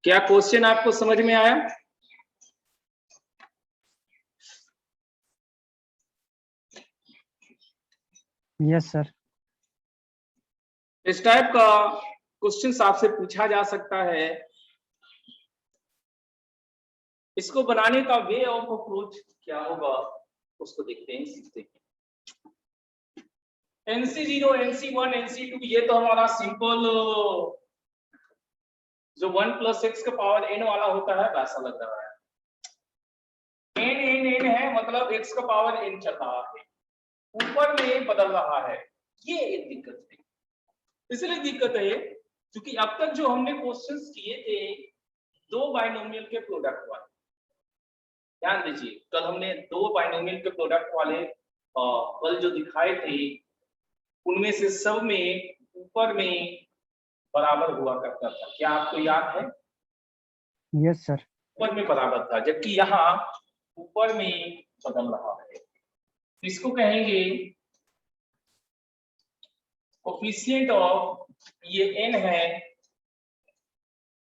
क्या क्वेश्चन आपको समझ में आया? Yes sir. इस टाइप का क्वेश्चन आपसे पूछा जा सकता है। इसको बनाने का वे ऑफ अप्रोच क्या होगा उसको देखते हैं, सीखते हैं। NC0, NC1, NC2 ये तो हमारा सिंपल जो 1 + x का पावर n वाला होता है वैसा लग रहा है। n है मतलब x का पावर n चल रहा है, ऊपर में बदल रहा है। ये एक दिक्कत है। इसलिए दिक्कत है क्योंकि अब तक जो हमने क्वेश्चंस किए थे दो बाइनोमियल के प्रोडक्ट वाले, ध्यान दीजिए कल हमने दो बाइनोमियल के प्रोडक्ट वाले कल जो दिखाए थे उनमें से सब में ऊपर में बराबर हुआ करता था। क्या आपको याद है? Yes sir. ऊपर में बराबर था, जबकि यहाँ ऊपर में बदल रहा है। इसको कहेंगे कोफिशिएंट ऑफ, ये n है,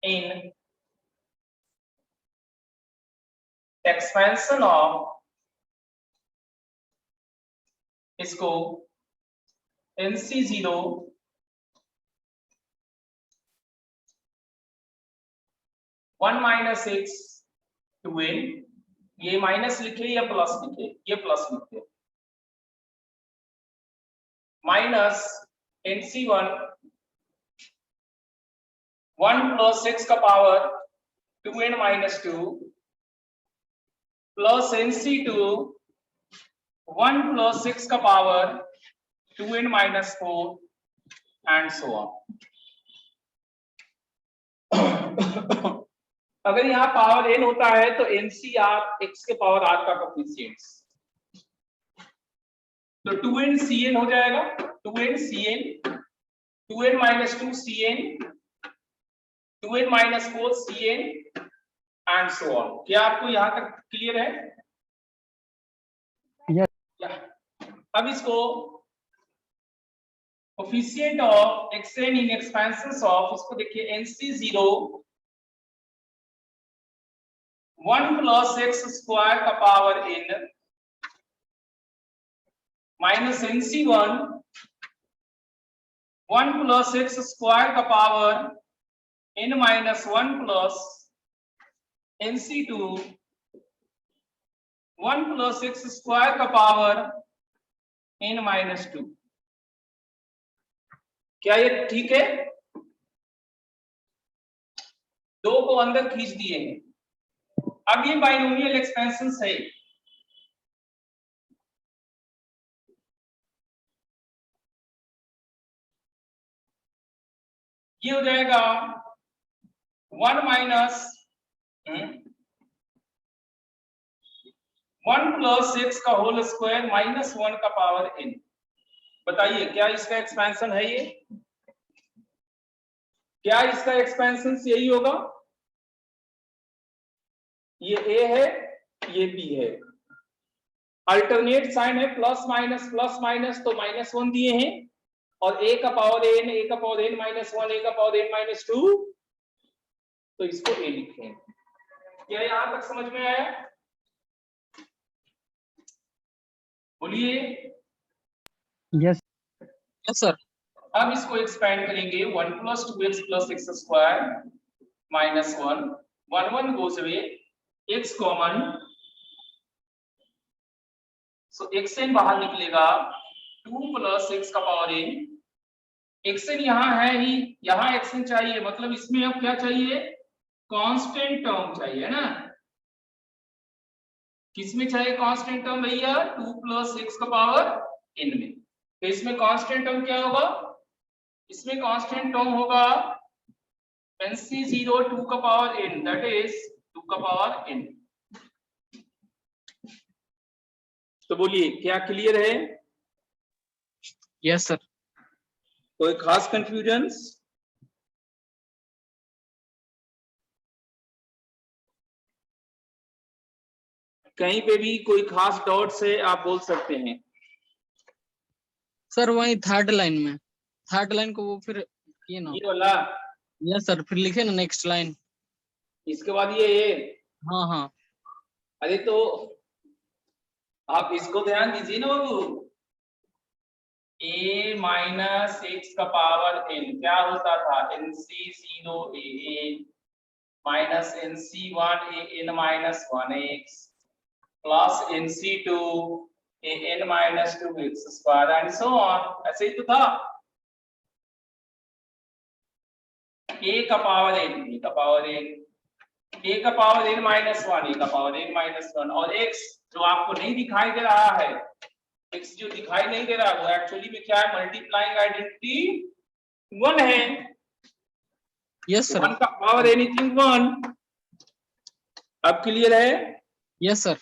n एक्सपेंशन ऑफ, इसको NC0 1 - x 2n, ये माइनस लिखे या प्लस लिखे? ये प्लस लिखे, माइनस NC1 1 + x का power 2n - 2 plus NC2 1 + x का power 2n - 4 and so on. अगर यहाँ पावर n होता है तो NCR x के पावर r का कोफिशिएंट्स, तो 2nCn हो जाएगा, 2nCn 2n - 2Cn 2n - 4Cn and so on. क्या आपको यहाँ तक क्लियर है? अब इसको coefficient of xn in expansions of, इसको देखिए NC0 1 + x² का power n minus NC1 1 + x² का power n - 1 plus NC2 1 + x² का पावर n - 2। क्या ये ठीक है? दो को अंदर खींच दिए हैं। अब ये बाइनोमियल एक्सपेंशंस है, ये हो जाएगा 1 - 1 + x का होल स्क्वायर माइनस 1 का पावर n। बताइए क्या इसका एक्सपेंशन है? ये क्या इसका एक्सपेंशन यही होगा? ये a है, ये b है, अल्टरनेट साइन है, प्लस माइनस, तो -1 दिए हैं, और a का पावर n, a का पावर n - 1, a का पावर n - 2, तो इसको a लिखें। क्या यहां तक समझ में आया? बोलिए। Yes sir. अब इसको एक्सपेंड करेंगे, 1 + 2x + x² -1 1 1 goes away, x common, so xn बाहर निकलेगा, 2 + x का पावर n, xn यहाँ है ही, यहाँ xn चाहिए, मतलब इसमें अब क्या चाहिए? कांस्टेंट टर्म चाहिए ना। किसमें चाहिए कांस्टेंट टर्म भैया? 2 + x का पावर n में। तो इसमें कांस्टेंट टर्म क्या होगा? इसमें कांस्टेंट टर्म होगा NC0 2 का पावर n, दैट इज 2 का पावर n। तो बोलिए क्या क्लियर है? Yes sir. कोई खास कंफ्यूजन? कहीं पे भी कोई खास डाउट्स है आप बोल सकते हैं। सर वही थर्ड लाइन को वो फिर ये ना, ये वाला यस सर, फिर लिखे ना नेक्स्ट लाइन। इसके बाद ये हाँ हाँ अरे तो आप इसको ध्यान दीजिए ना बाबू, a माइनस एक्स का पावर n क्या होता था, nc0 a minus nc1 a n minus 1x plus nc2 a n minus 2x square and so on, ऐसे ही तो था। a का पावर n, b का पावर n, a का पावर n माइनस 1, a का पावर n माइनस 1, और x जो आपको नहीं दिखाई दे रहा है, x जो दिखाई नहीं दे रहा वो एक्चुअली में क्या है, मल्टीप्लाइंग आइडेंटिटी 1 है। यस सर 1 का पावर एनीथिंग 1। अब क्लियर है? यस सर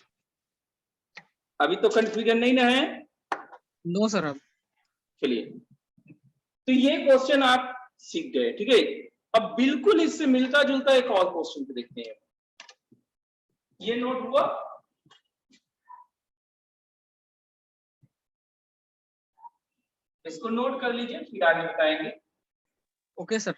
अभी तो कंफ्यूजन नहीं ना है? नो सर अब चलिए, तो ये क्वेश्चन आप सीख गए, ठीक है। अब बिल्कुल इससे मिलता जुलता एक और क्वेश्चन पे देखते हैं। ये नोट हुआ? इसको नोट कर लीजिए, फिर आगे बताएंगे। ओके सर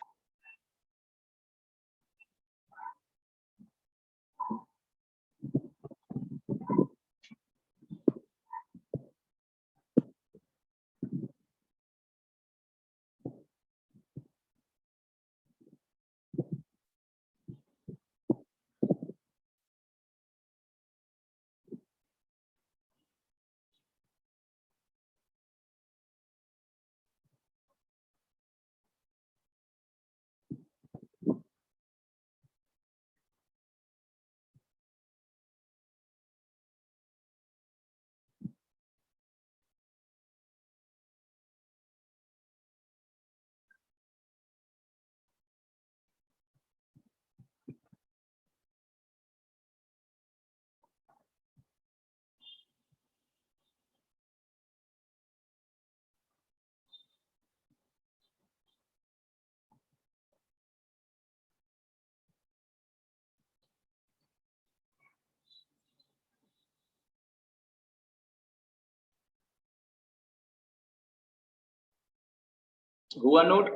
हुआ note?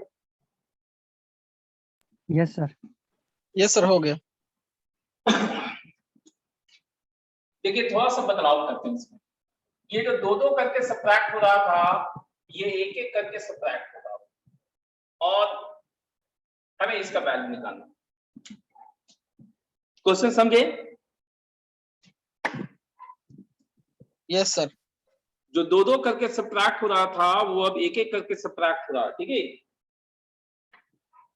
Yes sir. Yes sir हो गया देखिए थोड़ा सा बदलाव करते हैं इसमें। ये जो दो दो करके सब्ट्रैक्ट हो रहा था, ये एक एक करके सब्ट्रैक्ट होगा, और हमें इसका वैल्यू निकालना। क्वेश्चन समझे? यस सर जो दो दो करके सब्ट्रैक्ट हो रहा था वो अब एक एक करके सब्ट्रैक्ट हो रहा है, ठीक है।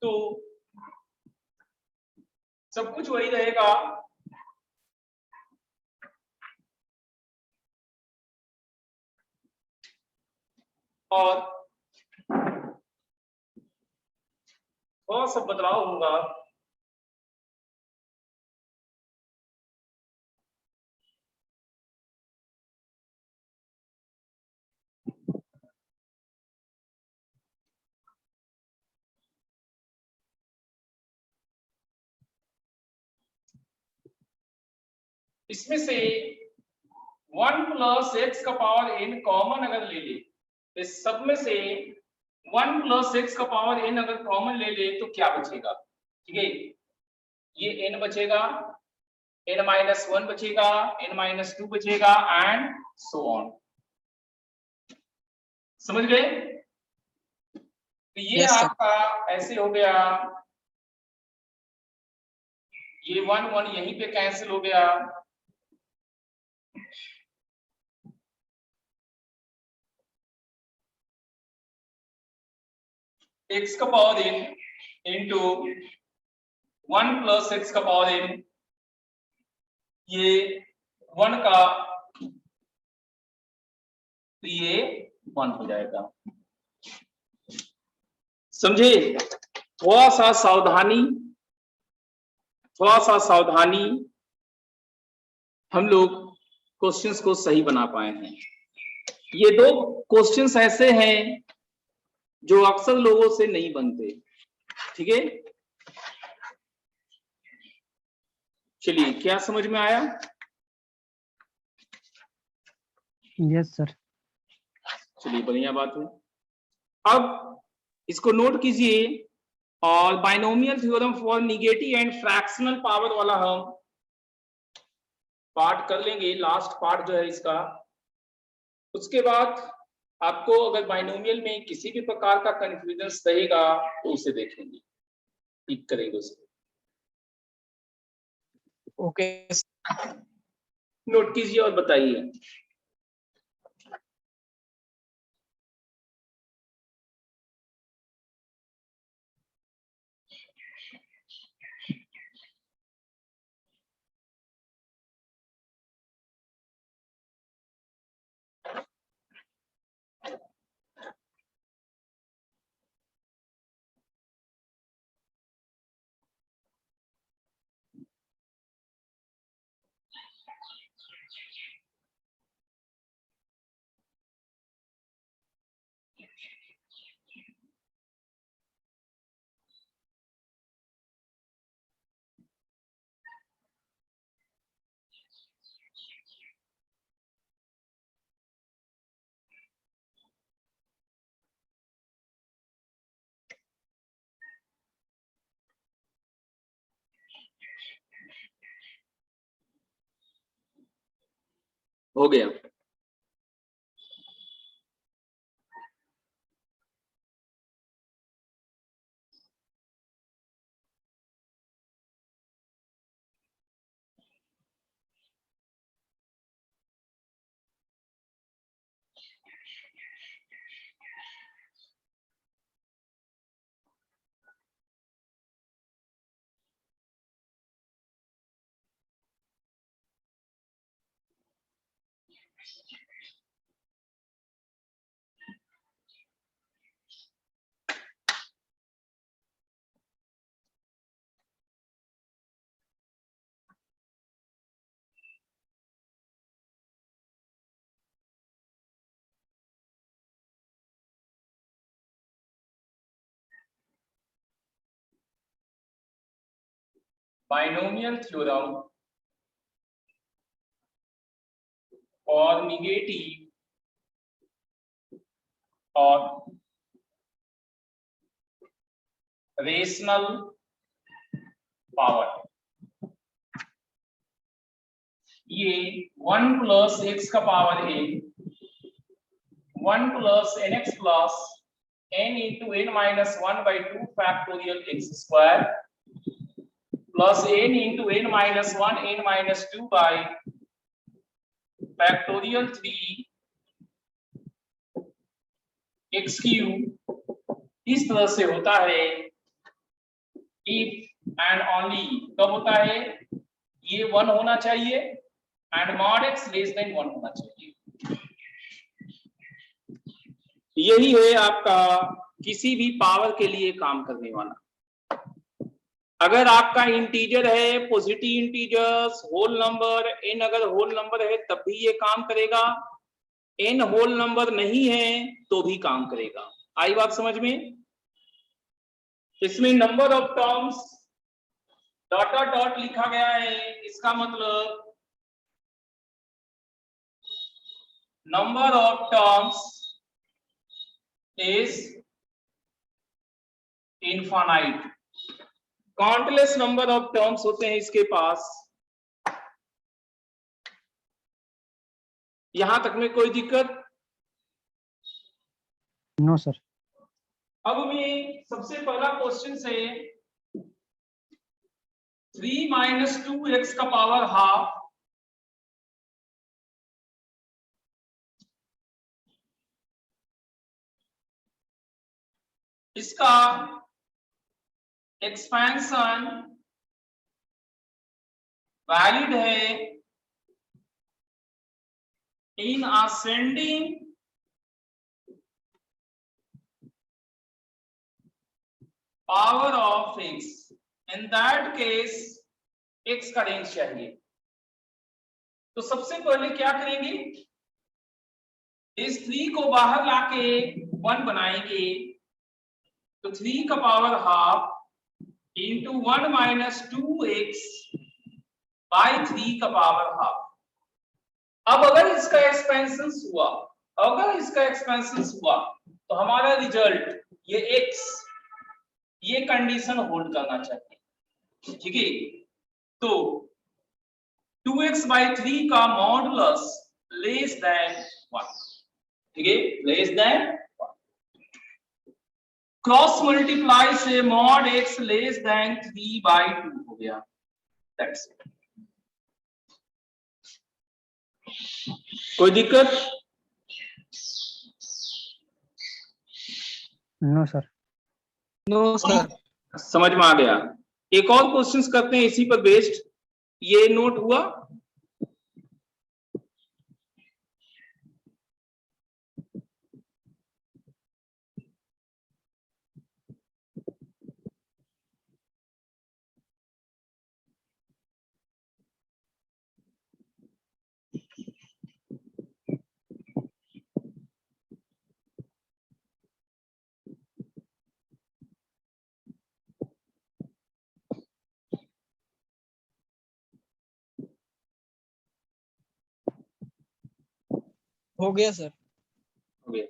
तो सब कुछ वही रहेगा, और थोड़ा सा बदलाव होगा। इसमें से 1 प्लस एक्स का पावर n कॉमन अगर ले ले, इस सब में से 1 प्लस एक्स का पावर n अगर कॉमन ले ले तो क्या बचेगा, ठीक है। ये n बचेगा, n माइनस 1 बचेगा, n माइनस 2 बचेगा एंड सो ऑन। समझ गए? तो ये Yes, sir. आपका ऐसे हो गया, ये 1 1 यहीं पे कैंसिल हो गया, x का power n into 1 plus x का पावर n, ये 1 का, तो ये 1 हो जाएगा। समझे? थोड़ा सा सावधानी, थोड़ा सा सावधानी, हम लोग क्वेश्चंस को सही बना पाए हैं। ये दो क्वेश्चंस ऐसे हैं जो अक्सर लोगों से नहीं बनते, ठीक है। चलिए, क्या समझ में आया? Yes sir. चलिए बढ़िया बात है। अब इसको नोट कीजिए, और binomial theorem for negative and fractional power वाला हम पार्ट कर लेंगे, लास्ट पार्ट जो है इसका। उसके बाद आपको अगर बाइनोमियल में किसी भी प्रकार का कंफ्यूजन रहेगा तो उसे देखेंगे, ठीक करेंगे उसे। ओके नोट कीजिए और बताइए। हो गया। बाइनोमियल थ्योरम और निगेटिव और रेशनल पावर, ये 1 प्लस एक्स का power n, 1 plus nx plus n into n minus 1/2 factorial x square plus n into n minus 1 n minus 2 by factorial 3 x cube इस तरह से होता है। इफ एंड ओनली कब होता है, ये 1 होना चाहिए and mod x less than 1 होना चाहिए। यही है आपका किसी भी पावर के लिए काम करने वाला। अगर आपका इंटीजर है, positive integers, whole number, n अगर होल नंबर है तब भी ये काम करेगा, n होल नंबर नहीं है तो भी काम करेगा। आई बात समझ में? इसमें number of terms dot dot लिखा गया है, इसका मतलब number of terms is infinite. Countless number of terms होते हैं इसके पास। यहां तक में कोई दिक्कत? No sir. अब में सबसे पहला क्वेश्चन से 3 माइनस 2x का पावर हाफ इसका एक्सपेंशन वैलिड है in ascending power of x। In that case x का रेंज चाहिए। तो सबसे पहले क्या करेंगे, इस 3 को बाहर लाके 1 बनाएंगे, तो 3 का power half into 1 minus 2x by 3 का पावर हाफ। अब अगर इसका एक्सपेंशन हुआ, तो हमारा रिजल्ट ये x ये कंडीशन होल्ड करना चाहिए, ठीक है। तो 2x/3 का मॉडुलस लेस देन 1, ठीक है, लेस देन 1। क्रॉस मल्टीप्लाई से मॉड x लेस देन 3/2 हो गया, दैट्स इट। कोई दिक्कत? No sir. No sir. समझ में आ गया। एक और क्वेश्चंस करते हैं इसी पर बेस्ड। ये नोट हुआ? हो गया सर। हो गया।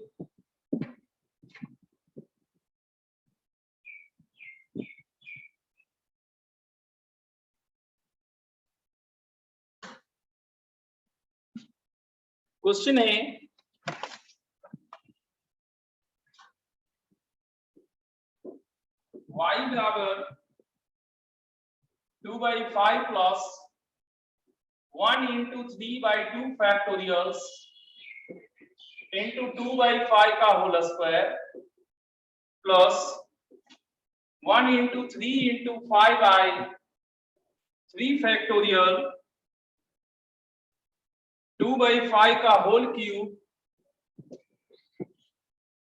क्वेश्चन है y बराबर 2/5 प्लस 1 into 3/2 फैक्टोरियल्स into 2/5 का whole square plus 1 into 3 into 5/3 factorial 2/5 का होल क्यूब,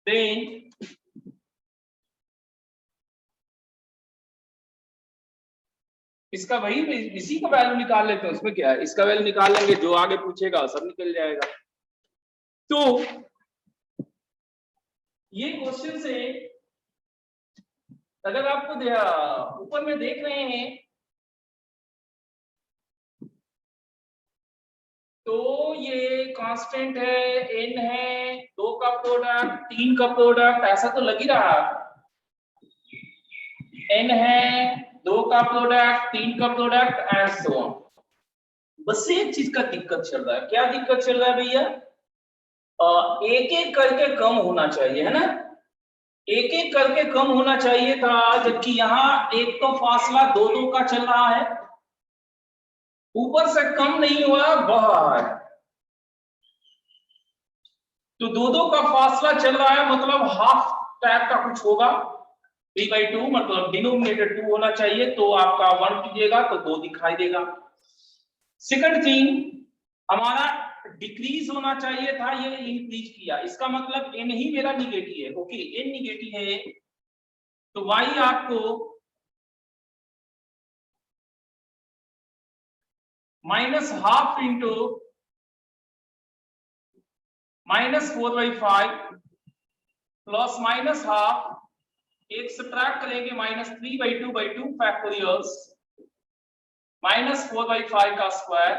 देन इसका वही इसी का वैल्यू निकाल लेते हैं, उसमें क्या है, इसका वैल्यू निकाल लेंगे, जो आगे पूछेगा सब निकल जाएगा। तो ये क्वेश्चन से अगर आपको ऊपर में देख रहे हैं तो ये कांस्टेंट है, n है, 2 का प्रोडक्ट 3 का प्रोडक्ट, ऐसा तो लग ही रहा है। n है, 2 का प्रोडक्ट 3 का प्रोडक्ट एंड सो ऑन। बस एक चीज का दिक्कत चल रहा है। क्या दिक्कत चल रहा है भैया? एक एक करके कम होना चाहिए, है ना, एक एक करके कम होना चाहिए था, जबकि यहाँ एक तो फासला 2-2 का चल रहा है, ऊपर से कम नहीं हुआ, बढ़ रहा है। तो 2-2 का फासला चल रहा है, मतलब हाफ टाइप का कुछ होगा। 3/2 मतलब डिनोमिनेटर 2 होना चाहिए, तो आपका 1 कीजिएगा तो 2 दिखाई देगा। सेकंड थिंग, हमारा डिक्रीज होना चाहिए था, ये इंक्रीज किया, इसका मतलब n ही मेरा निगेटिव है। ओके, n निगेटिव है तो y आपको -½ इंटू -4/5 प्लस -½ एक सब्ट्रैक्ट करेंगे -3/2 फैक्टोरियल्स -4/5 का स्क्वायर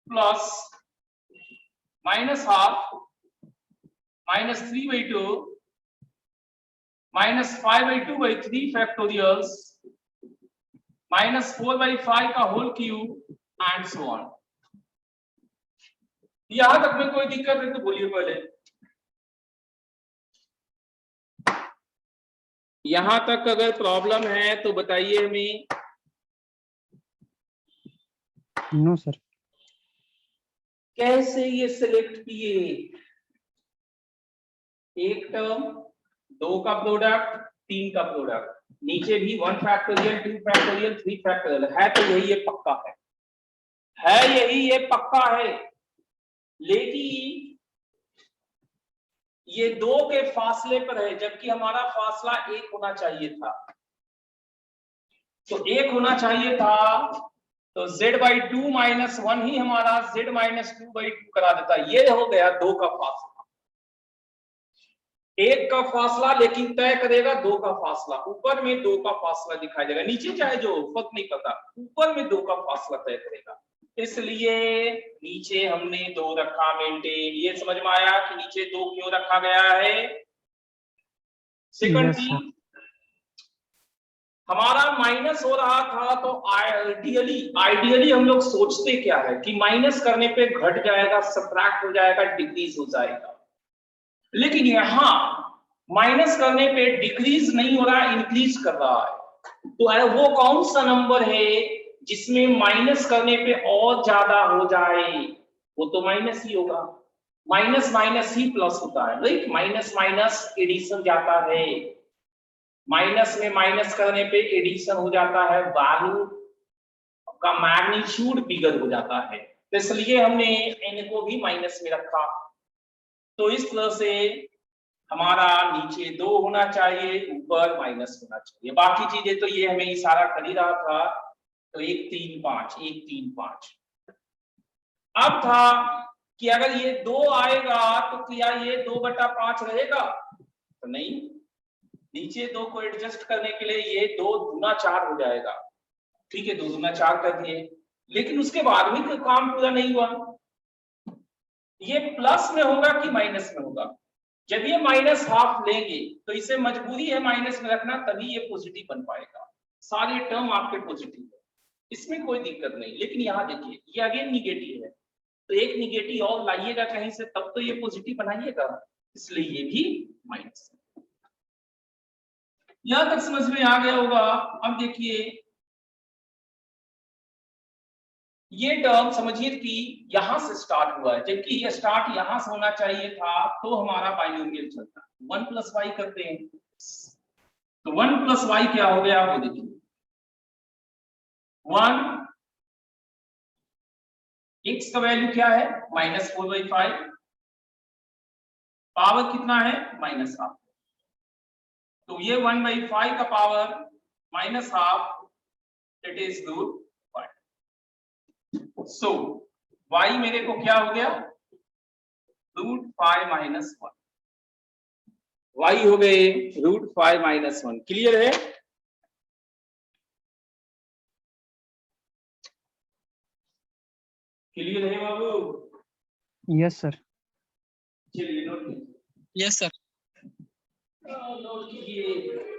प्लस -½ -3/2 -5/2/3 फैक्टोरियल्स -4/5 का whole cube and so on. यहां तक में कोई दिक्कत है तो बोलिए पहले। यहां तक अगर प्रॉब्लम है तो बताइए हमें। No sir. कैसे ये सिलेक्ट किए? एक टर्म, 2 का प्रोडक्ट 3 का प्रोडक्ट, नीचे भी 1 फैक्टोरियल 2 फैक्टोरियल 3 फैक्टोरियल है, तो यही ये पक्का है यही ये पक्का है। लेकिन ये 2 के फासले पर है, जबकि हमारा फासला 1 होना चाहिए था। तो 1 होना चाहिए था, तो z/2 - 1 ही हमारा z-2/2 करा देता। ये हो गया 2 का फासला। 1 का फासला लेकिन तय करेगा 2 का फासला। ऊपर में 2 का फासला दिखाई देगा, नीचे चाहे जो फर्क नहीं पड़ता, ऊपर में 2 का फासला तय करेगा। इसलिए नीचे हमने 2 रखा मेंटेन। ये समझ में आया कि नीचे 2 क्यों रखा गया है? सेकंड Yes, थिंग, हमारा माइनस हो रहा था, तो आइडियली हम लोग सोचते क्या है कि माइनस करने पे घट जाएगा, सबट्रैक्ट हो जाएगा, डिक्रीज हो जाएगा। लेकिन यहां माइनस करने पे डिक्रीज नहीं हो रहा, इंक्रीज कर रहा है। तो वो कौन सा नंबर है जिसमें माइनस करने पे और ज्यादा हो जाए? वो तो माइनस ही होगा। माइनस माइनस ही प्लस होता है, राइट? माइनस माइनस एडिशन जाता है, माइनस में माइनस करने पे एडिशन हो जाता है, वैल्यू का मैग्नीट्यूड बिगर हो जाता है। तो इसलिए हमने n को भी माइनस में रखा। तो इस तरह से हमारा नीचे 2 होना चाहिए, ऊपर माइनस होना चाहिए। बाकी चीजें तो ये हमें इशारा कर ही रहा था। तो 1 3 5 1 3 5। अब था कि अगर ये 2 आएगा तो क्या ये 2/5 रहेगा? तो नहीं, नीचे 2 को एडजस्ट करने के लिए ये 2 दूना 4 हो जाएगा। ठीक है, 2 दूना 4 कर दिए, लेकिन उसके बाद भी काम पूरा नहीं हुआ। ये प्लस में होगा कि माइनस में होगा? जब ये -½ लेंगे तो इसे मजबूरी है माइनस में रखना, तभी ये पॉजिटिव बन पाएगा। सारे टर्म आपके पॉजिटिव है, इसमें कोई दिक्कत नहीं। लेकिन यहाँ देखिए, ये अगेन निगेटिव है, तो एक निगेटिव और लाइएगा कहीं से, तब तो ये पॉजिटिव बनाइएगा, इसलिए ये भी माइनस है। यहां तक समझ में आ गया होगा। अब देखिए, ये टर्म समझिए कि यहां से स्टार्ट हुआ है, जबकि ये स्टार्ट यहां से होना चाहिए था, तो हमारा बाइनोमियल चलता। 1 + y करते हैं, तो 1 + y क्या हो गया वो देखिए। 1 x का वैल्यू क्या है? -4/5, पावर कितना है? -½ तो ये 1/5 का power -½ it is √5। So y मेरे को क्या हो गया? √5 - 1। y हो गए √5 - 1। क्लियर है? क्लियर है बाबू? Yes sir. चलिए नोट कीजिए। Yes sir. नोट कीजिए।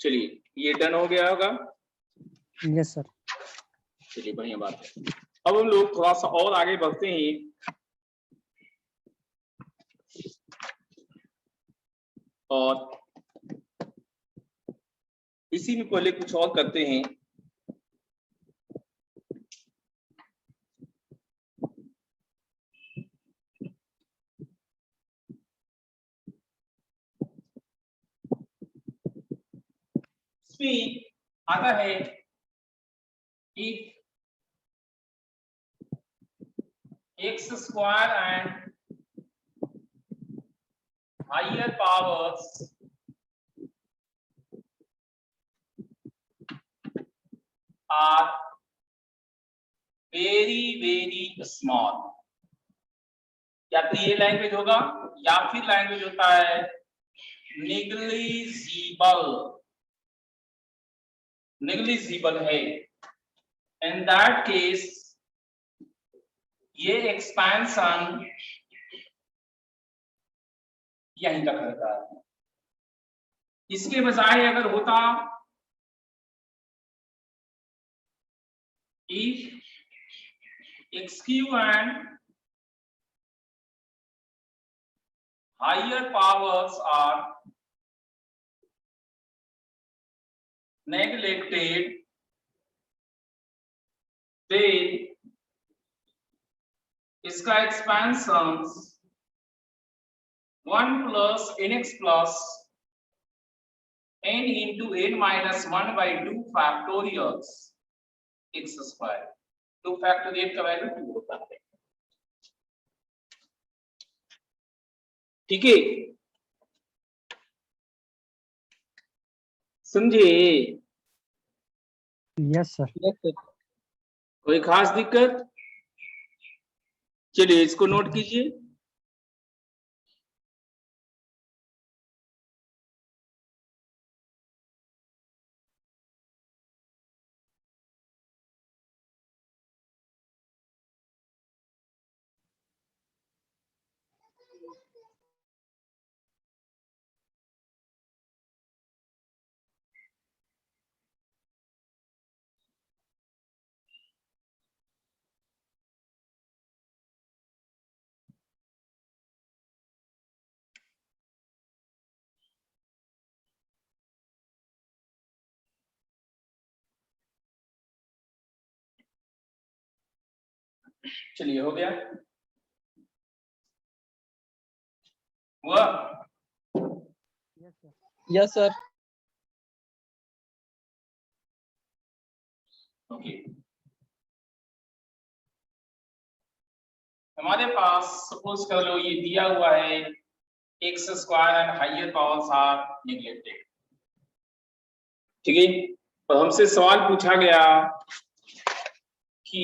चलिए, ये डन हो गया होगा। Yes sir. चलिए, बढ़िया बात है। अब हम लोग थोड़ा सा और आगे बढ़ते हैं, और इसी में पहले कुछ और करते हैं। इसमें आता है if x² and higher powers are very small, या तो ये लैंग्वेज होगा, या फिर लैंग्वेज होता है नेग्लिजिबल। नेग्लिजिबल है, इन दैट केस ये एक्सपेंशन यहीं तक रहता है। इसके बजाय अगर होता if xq and higher powers are neglected, then इसका expansion 1 plus nx plus n into n minus 1 by 2 factorials x square, 2 factorial का वैल्यू 2 होता है। ठीक है, समझे? Yes sir. Yes sir. कोई खास दिक्कत? चलिए इसको नोट कीजिए। चलिए हो गया हुआ? Yes sir. Yes sir. Okay, हमारे पास सपोज कर लो ये दिया हुआ है x square and higher powers are neglected. ठीक है, तो हमसे सवाल पूछा गया कि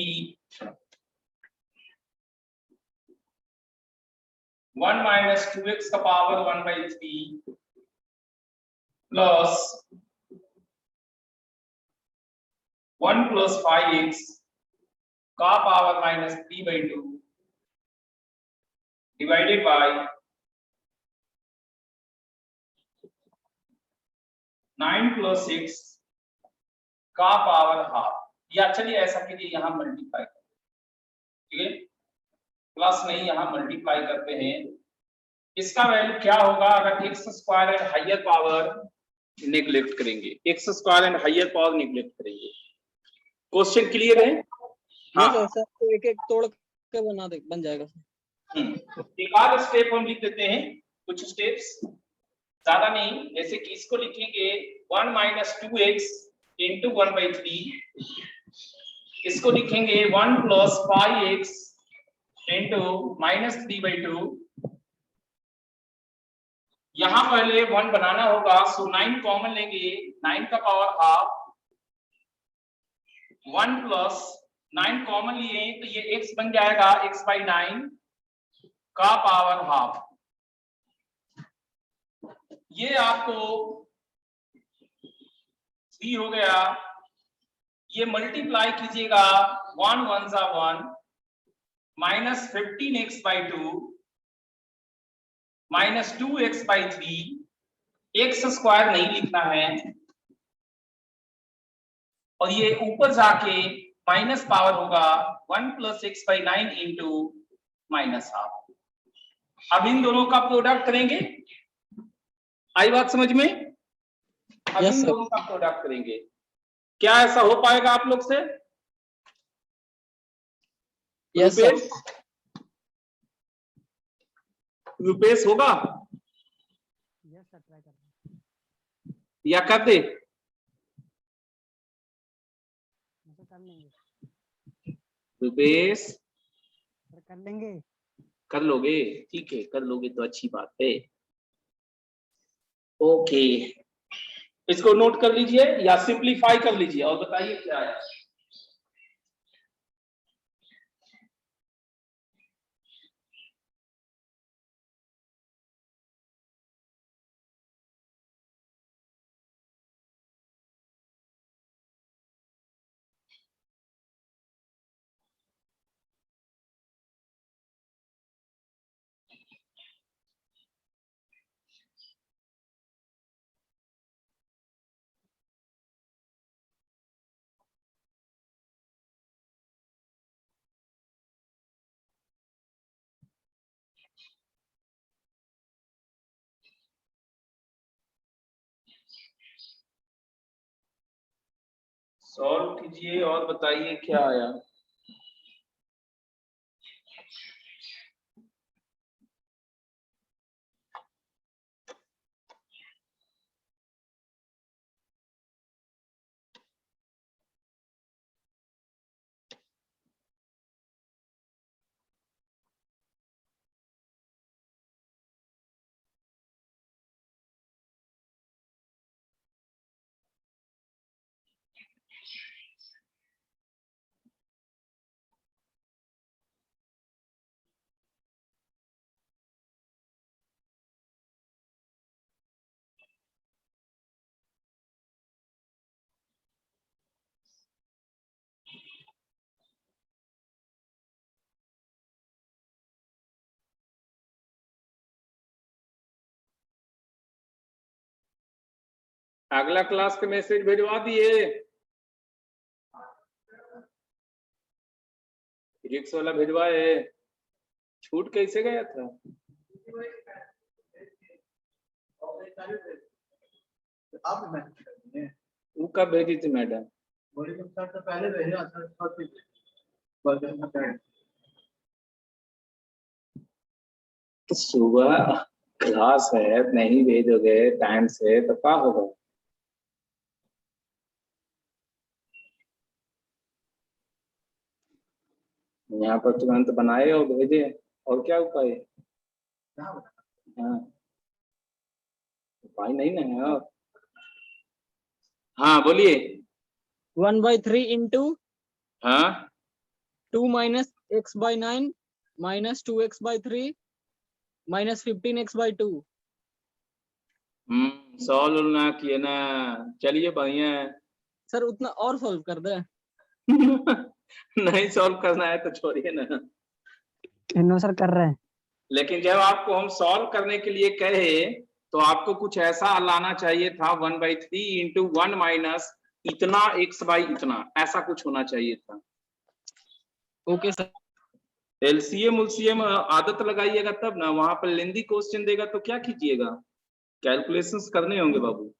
1 minus 2x का power 1 by 3 plus 1 plus 5x का power minus 3 by 2 divided by 9 plus 6 का पावर हाफ। या चलिए ऐसा कीजिए यहां मल्टीप्लाई, ठीक है, प्लस नहीं यहां मल्टीप्लाई करते हैं। इसका वैल्यू क्या होगा अगर x square and higher power neglect करेंगे, x square and higher power neglect करेंगे। क्वेश्चन क्लियर है? हाँ यस सर, तो एक एक तोड़ के बन जाएगा सर। एक आध स्टेप हम लिख देते हैं, कुछ स्टेप्स ज्यादा नहीं। जैसे कि इसको लिखेंगे 1 minus 2x into 1 by 3, इसको लिखेंगे 1 plus 5x into minus 3 by 2। यहां पहले 1 बनाना होगा, सो 9 कॉमन लेंगे, 9 का पावर हाफ, 1 प्लस 9 कॉमन लिए तो ये x बन जाएगा x by 9 का पावर हाफ। ये आपको 3 हो गया। ये मल्टीप्लाई कीजिएगा 1 1 जा 1 minus 15x by 2 minus 2x by 3। X square नहीं लिखना है, और ये ऊपर जाके माइनस पावर होगा 1 plus x by 9 into minus half. अब इन दोनों का प्रोडक्ट करेंगे, आई बात समझ में? अब Yes, इन sir. दोनों का प्रोडक्ट करेंगे, क्या ऐसा हो पाएगा आप लोग से? Yes, sir. रुपेश, रुपेश होगा यस सर, ट्राई करते हैं। या कर दे? सर कर लेंगे। रुपेश सर कर लेंगे। कर लोगे? ठीक है, कर लोगे तो अच्छी बात है। ओके, इसको नोट कर लीजिए या सिंपलीफाई कर लीजिए और बताइए क्या आया। सॉल्व कीजिए और बताइए क्या आया। अगला क्लास के मैसेज भिजवा दिए, फिजिक्स वाला भिजवाए, छूट कैसे गया था? वो कब भेजी थी मैडम? पहले भेजा तो सुबह क्लास है, नहीं भेजोगे टाइम से तो क्या होगा? यहाँ पर तुरंत बनाए और भेजे, और क्या उपाय? हाँ, उपाय नहीं ना है और। हाँ बोलिए। 1/3 into हाँ 2 minus x by 9 minus 2x by 3 minus 15x by 2। Solve ना किए ना, चलिए बढ़िया है। सर उतना और सॉल्व कर दे। नहीं सॉल्व करना है तो छोड़िए ना। नो सर कर रहे हैं। लेकिन जब आपको हम सॉल्व करने के लिए कहे तो आपको कुछ ऐसा लाना चाहिए था, 1/3 इंटू 1 माइनस इतना x बाई इतना, ऐसा कुछ होना चाहिए था। Okay sir. एलसीएम उलसीएम आदत लगाइएगा तब ना, वहां पर लेंदी क्वेश्चन देगा तो क्या कीजिएगा, कैलकुलेशंस करने होंगे बाबू।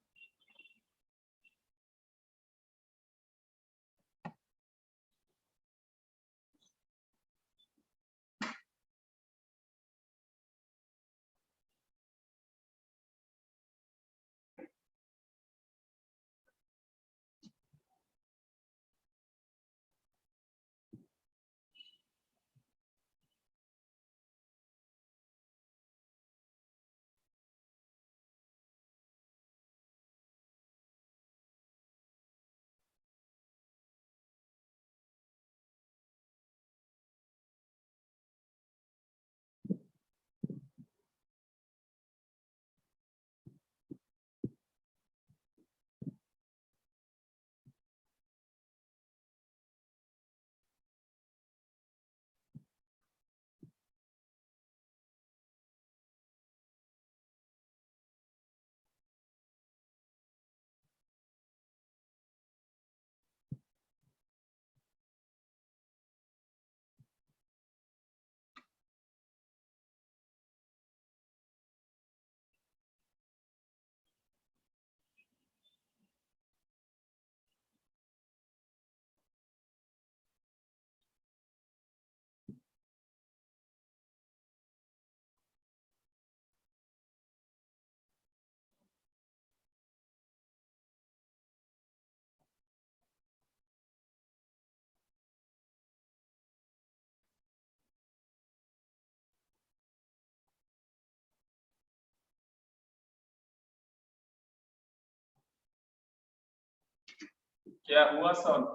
क्या हुआ सॉल्व?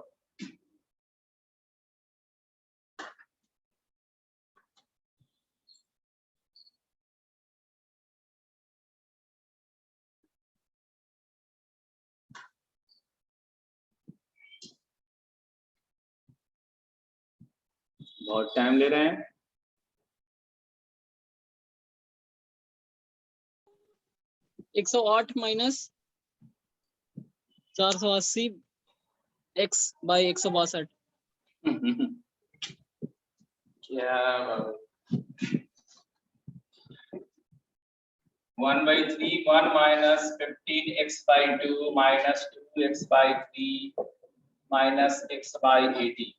बहुत टाइम ले रहे हैं। 108 माइनस 480 x by 162। क्या बाबू, 1/3 1 minus 15x by 2 minus 2x by 3 minus x by 18।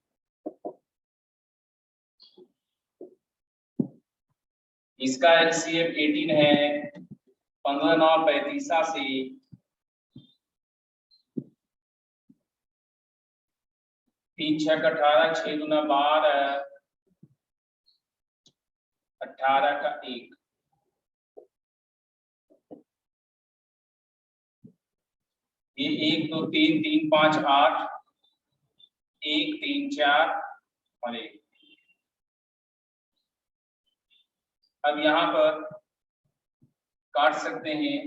इसका एलसीएम 18 है, 15 9 35 से 3 6 का 18, 6 दूना 12, 18 का 1, ये 1 2 3 3 5 8, 1 3 4 और 1। अब यहाँ पर काट सकते हैं,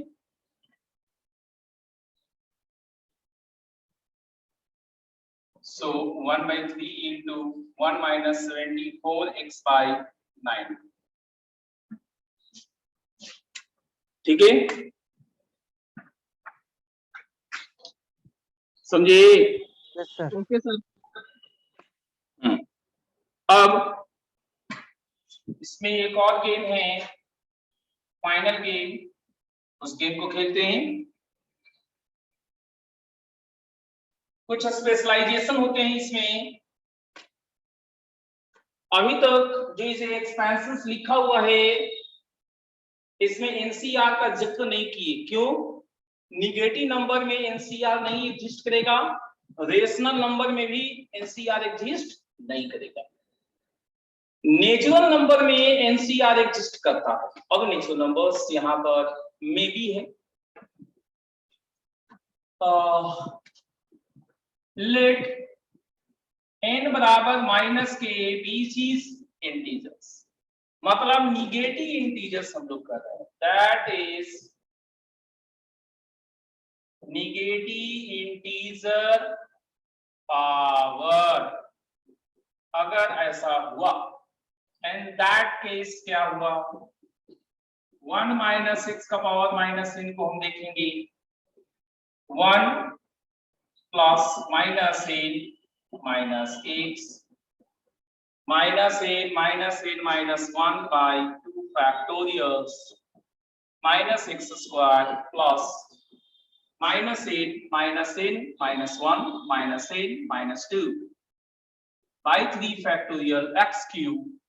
सो 1/3 इंटू 1 माइनस 74 x बाई 9। ठीक है, समझे? Yes sir. Okay sir. अब इसमें एक और गेम है, फाइनल गेम, उस गेम को खेलते हैं। कुछ स्पेशलाइजेशन होते हैं इसमें। अभी तक जो इसे एक्सपेंशन लिखा हुआ है इसमें एनसीआर का जिक्र नहीं किए। क्यों? निगेटिव नंबर में एनसीआर नहीं एग्जिस्ट करेगा, रेशनल नंबर में भी एनसीआर एग्जिस्ट नहीं करेगा। नेचुरल नंबर में एनसीआर एग्जिस्ट करता है। अब नेचुरल नंबर्स यहाँ पर में भी है। लेट n बराबर माइनस के बीच इंटीजर्स, मतलब निगेटिव इंटीजर्स हम लोग कर रहे हैं, that is negative integer power. अगर ऐसा हुआ एंड दैट केस क्या हुआ, 1 माइनस एक्स का पावर माइनस n को हम देखेंगे 1 plus minus n minus x minus n minus 1 by 2 factorials minus x square plus minus n minus 1 minus n minus 2 by 3 factorial x cube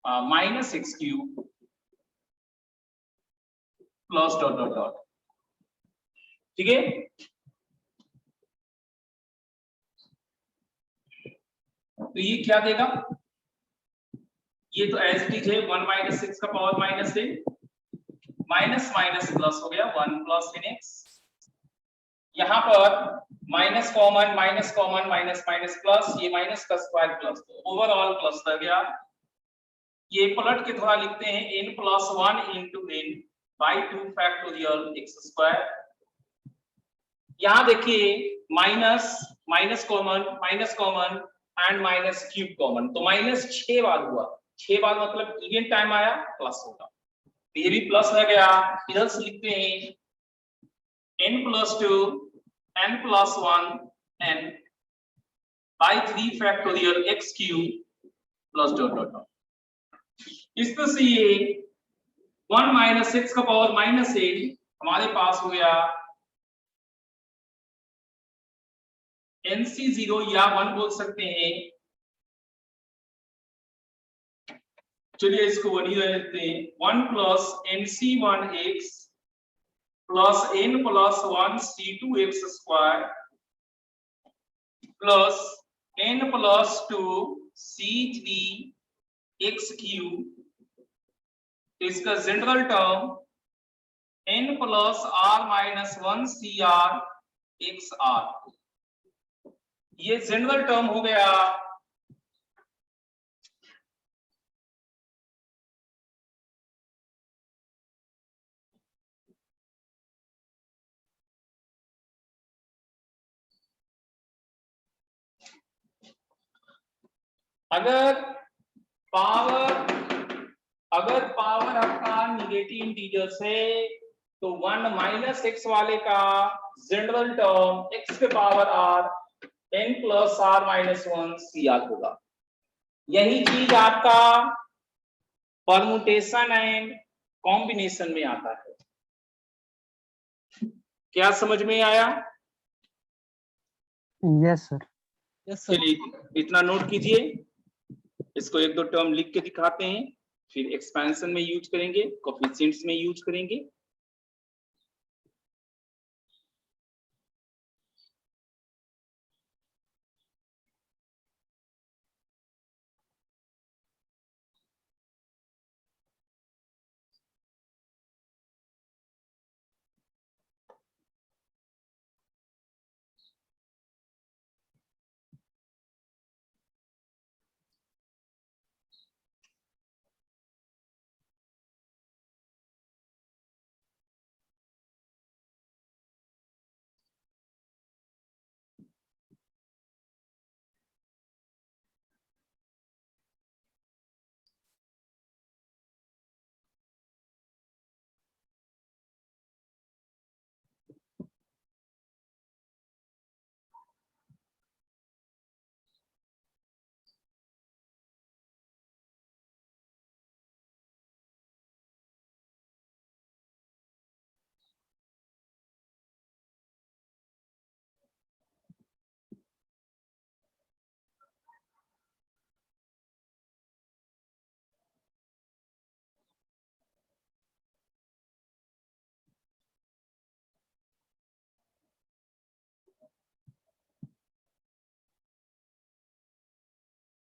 minus x cube plus dot dot dot. ठीक है, तो ये क्या देगा, ये तो as it is है 1 minus 6 का पावर माइनस है, माइनस माइनस प्लस हो गया 1 प्लस इन एक्स। यहाँ पर minus common minus minus plus, ये माइनस का स्क्वायर प्लस, ओवरऑल प्लस रह गया। ये पलट के थोड़ा लिखते हैं n plus 1 into n by 2 factorial x square. यहाँ देखिए minus minus common and minus cube common, तो माइनस 6 बार हुआ, 6 बार मतलब इवन टाइम आया, प्लस होगा, ये भी प्लस रह गया। इधर से लिखते हैं n plus 2 n plus 1 n by 3 factorial x cube plus dot dot dot. इस तरह से ये 1 माइनस 6 का पावर माइनस 8 हमारे पास हो गया NC0 या 1 बोल सकते हैं। चलिए इसको 1 ही रहते हैं, 1 plus NC1x plus n plus 1 C2x square plus n plus 2 C3x cube. इसका general term n plus r minus 1 CR XR, ये जनरल टर्म हो गया। अगर पावर आपका निगेटिव इंटीजर्स है तो 1 माइनस एक्स वाले का जनरल टर्म x के power r n plus r minus 1 CR होगा। यही चीज आपका परमुटेशन एंड कॉम्बिनेशन में आता है। क्या समझ में आया? Yes sir. Yes sir. चलिए इतना नोट कीजिए, इसको एक दो टर्म लिख के दिखाते हैं, फिर एक्सपेंशन में यूज करेंगे, कोफिशिएंट्स में यूज करेंगे।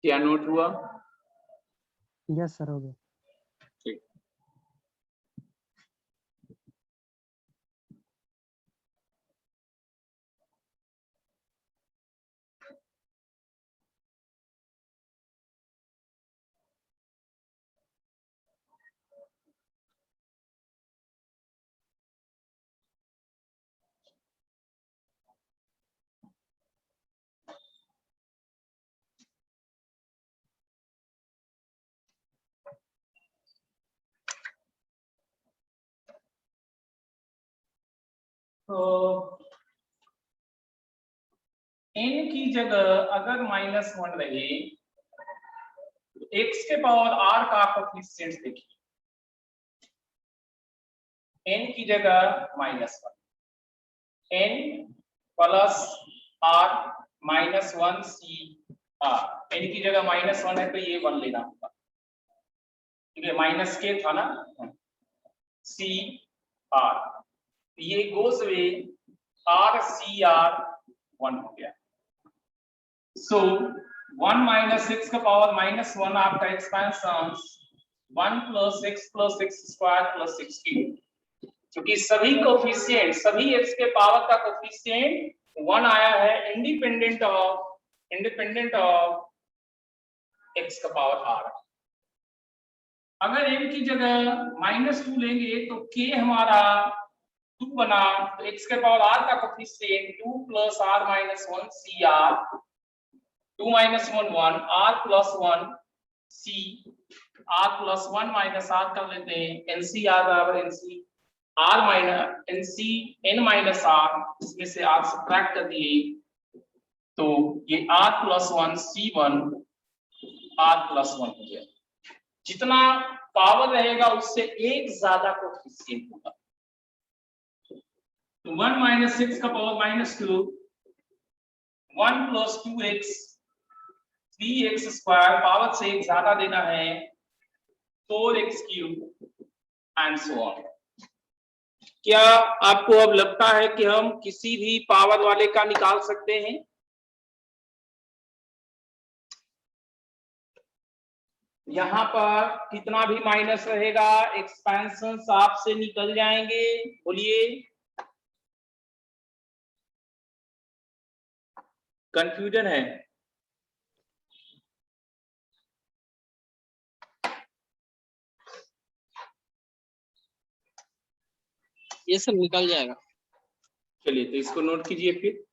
क्या नोट हुआ? यस सर हो गया। ठीक। तो n की जगह अगर -1 रहे तो x के पावर r का कोफिशिएंट देखिए, n की जगह -1, n plus r -1 c r, n की जगह -1 है तो ये 1 लेना होगा, ठीक है, माइनस के था ना, c r, ये गोज वे r c r 1 हो गया। सो 1 माइनस x का पावर -1 आपका expansion 1 plus x square plus 6 cube, क्योंकि सभी कोफिशिएंट, सभी x के पावर का कोफिशिएंट 1 आया है, इंडिपेंडेंट ऑफ x का पावर r। अगर n की जगह -2 लेंगे तो k हमारा 2 बना, तो x के पावर r का coefficient 2 plus r minus 1 c r, 2 minus 1 1, r plus 1 c, r plus 1 minus r कर लेते हैं, nc r बराबर nc r minus nc n minus r, इसमें से r सब्ट्रैक्ट कर दिए तो ये r plus 1 c1 r plus 1 हो गया। जितना पावर रहेगा उससे एक ज्यादा कोफिशिएंट होगा, तो 1 minus 6 का power -2, 1 plus 2x 3x square, power से एक ज्यादा देना है 4x cube and so on. क्या आपको अब लगता है कि हम किसी भी पावर वाले का निकाल सकते हैं? यहां पर कितना भी माइनस रहेगा एक्सपेंशन आपसे निकल जाएंगे, बोलिए कंफ्यूजन है? ये सब निकल जाएगा। चलिए तो इसको नोट कीजिए फिर।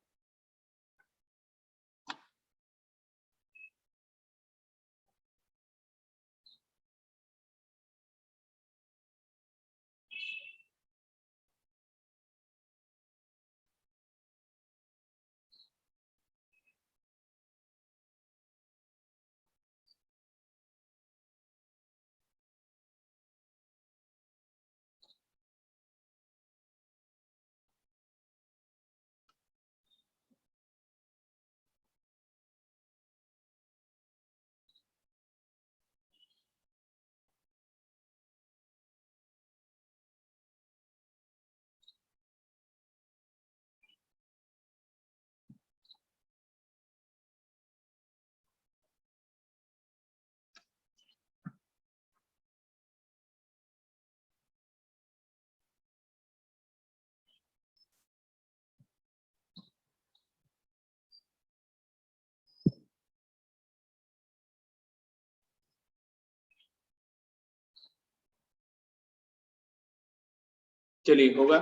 चलिए होगा।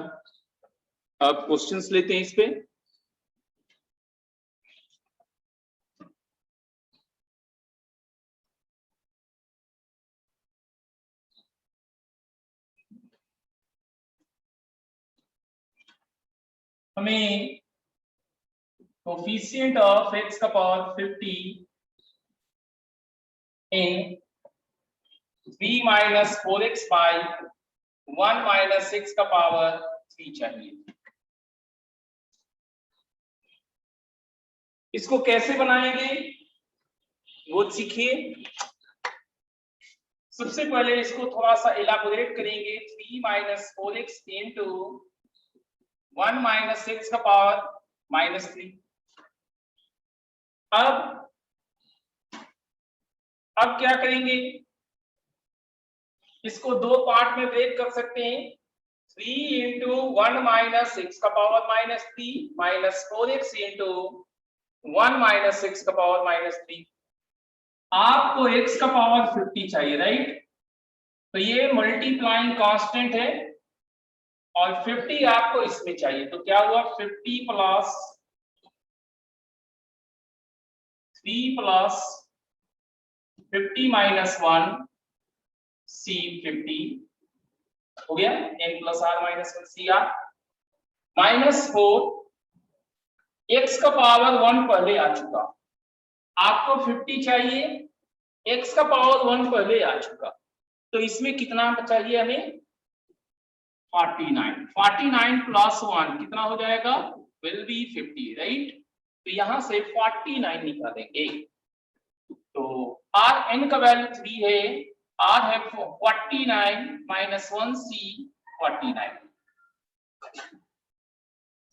अब क्वेश्चंस लेते हैं इस पे। हमें कोफिशिएंट ऑफ x का power 50 in 3 minus 4x by 1 minus 6 का पावर 3 चाहिए। इसको कैसे बनाएंगे वो सीखिए। सबसे पहले इसको थोड़ा सा इलाबोरेट करेंगे। 3 माइनस 4x इंटू 1 माइनस 6 का पावर -3। अब क्या करेंगे, इसको दो पार्ट में ब्रेक कर सकते हैं। 3 इंटू 1 माइनस 6 का power -3 minus 4x into 1 minus 6 का पावर -3। आपको x का पावर 50 चाहिए, राइट? तो ये मल्टीप्लाइंग कांस्टेंट है और 50 आपको इसमें चाहिए। तो क्या हुआ, 50 प्लस 3 प्लस 50 माइनस 1 c 50 हो गया। n plus r minus 1 c r -4 x का पावर 1 पहले आ चुका। आपको 50 चाहिए, x का पावर 1 पहले आ चुका। तो इसमें कितना चाहिए हमें, 49। 49 प्लस 1 कितना हो जाएगा, विल बी 50, राइट? तो यहां से 49 निकालेंगे। तो Rn का वैल्यू 3 है, R है 49 माइनस 1c 49।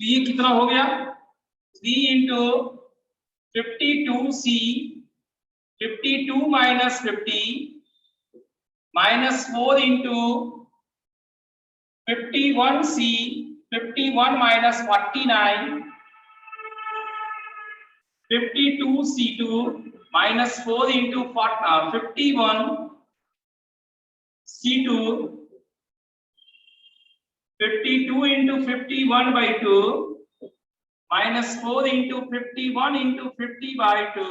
तो ये कितना हो गया, 3 into 52c 52 minus 50 minus 4 into 51c 51 minus 49 52c2 minus 4 into 51 c2 52 into 51 by 2 minus 4 into 51 into 50 by 2।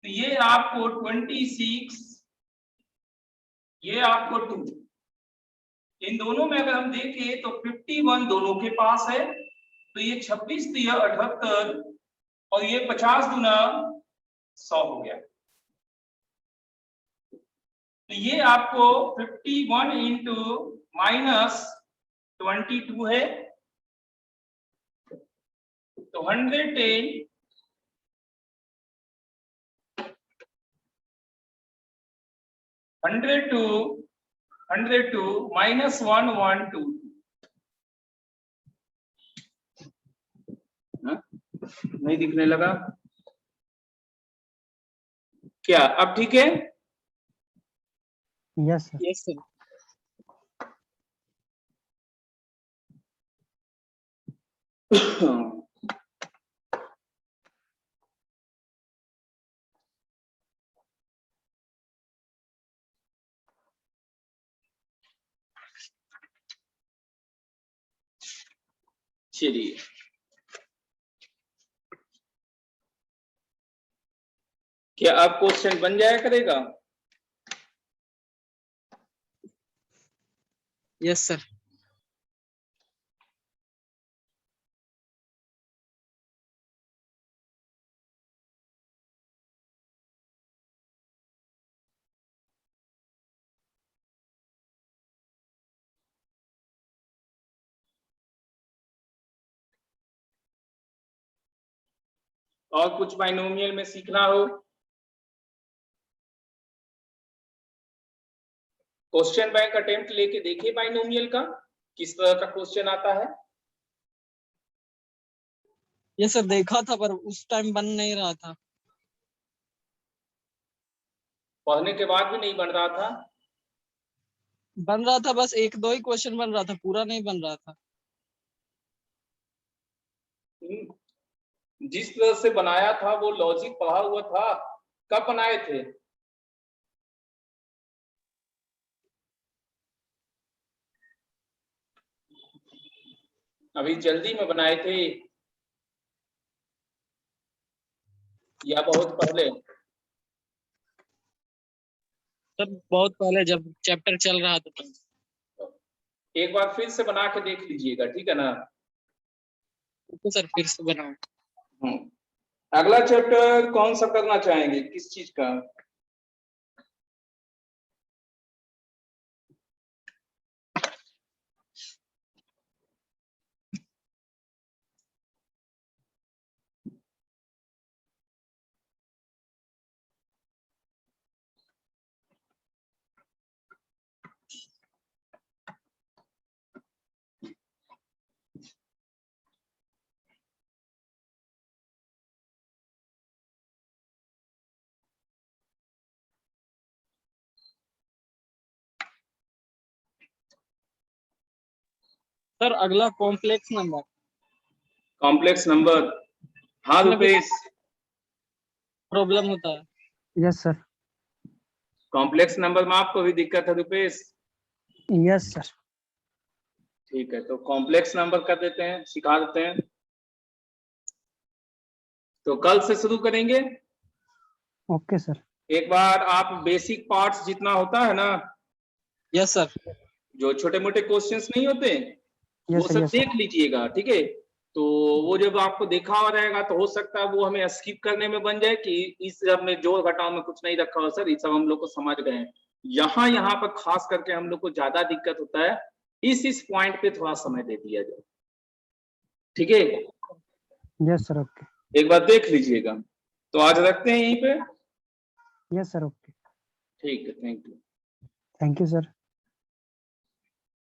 तो ये आपको 26, ये आपको 2। इन दोनों में अगर हम देखें तो 51 दोनों के पास है, तो ये 26 तो यह 78 और ये 50 गुना 100 हो गया। तो ये आपको 51 इंटू माइनस 22 है, तो 110 102 माइनस 112 नहीं दिखने लगा क्या? अब ठीक है? Yes sir. Yes sir. चलिए, क्या अब क्वेश्चन बन जाया करेगा? Yes sir. और कुछ बाइनोमियल में सीखना हो, क्वेश्चन बैंक अटेम्प्ट लेके देखिए बाइनोमियल का किस तरह का क्वेश्चन आता है। यस सर, देखा था पर उस टाइम बन नहीं रहा था। पढ़ने के बाद भी नहीं बन रहा था? बन रहा था, बस एक दो ही क्वेश्चन बन रहा था, पूरा नहीं बन रहा था। जिस तरह से बनाया था वो लॉजिक पढ़ा हुआ था, कब बनाए थे? अभी जल्दी में बनाए थे या बहुत पहले? सर बहुत पहले जब चैप्टर चल रहा था तब। एक बार फिर से बना के देख लीजिएगा, ठीक है ना? तो सर फिर से बनाओ। अगला चैप्टर कौन सा करना चाहेंगे, किस चीज का? सर अगला कॉम्प्लेक्स नंबर। कॉम्प्लेक्स नंबर, हाँ रुपेश। प्रॉब्लम होता है। Yes sir. कॉम्प्लेक्स नंबर में आपको भी दिक्कत है रुपेश? Yes sir. ठीक है, तो कॉम्प्लेक्स नंबर कर देते हैं, सिखा देते हैं। तो कल से शुरू करेंगे। Okay sir. एक बार आप बेसिक पार्ट्स जितना होता है ना, यस सर। जो छोटे मोटे क्वेश्चंस नहीं होते, वो यस सर। सब यस देख लीजिएगा, ठीक है? तो वो जब आपको देखा हुआ रहेगा तो हो सकता है वो हमें स्किप करने में बन जाए कि इस सब में जोड़ घटाव में कुछ नहीं रखा हो सर, ये सब हम लोग को समझ गए हैं। यहाँ पर खास करके हम लोग को ज्यादा दिक्कत होता है, इस पॉइंट पे थोड़ा समय दे दिया जाए, ठीक है? Yes sir. ओके। एक बार देख लीजिएगा। तो आज रखते हैं यहीं पे। Yes sir. ओके। ठीक है, thank you. Thank you sir.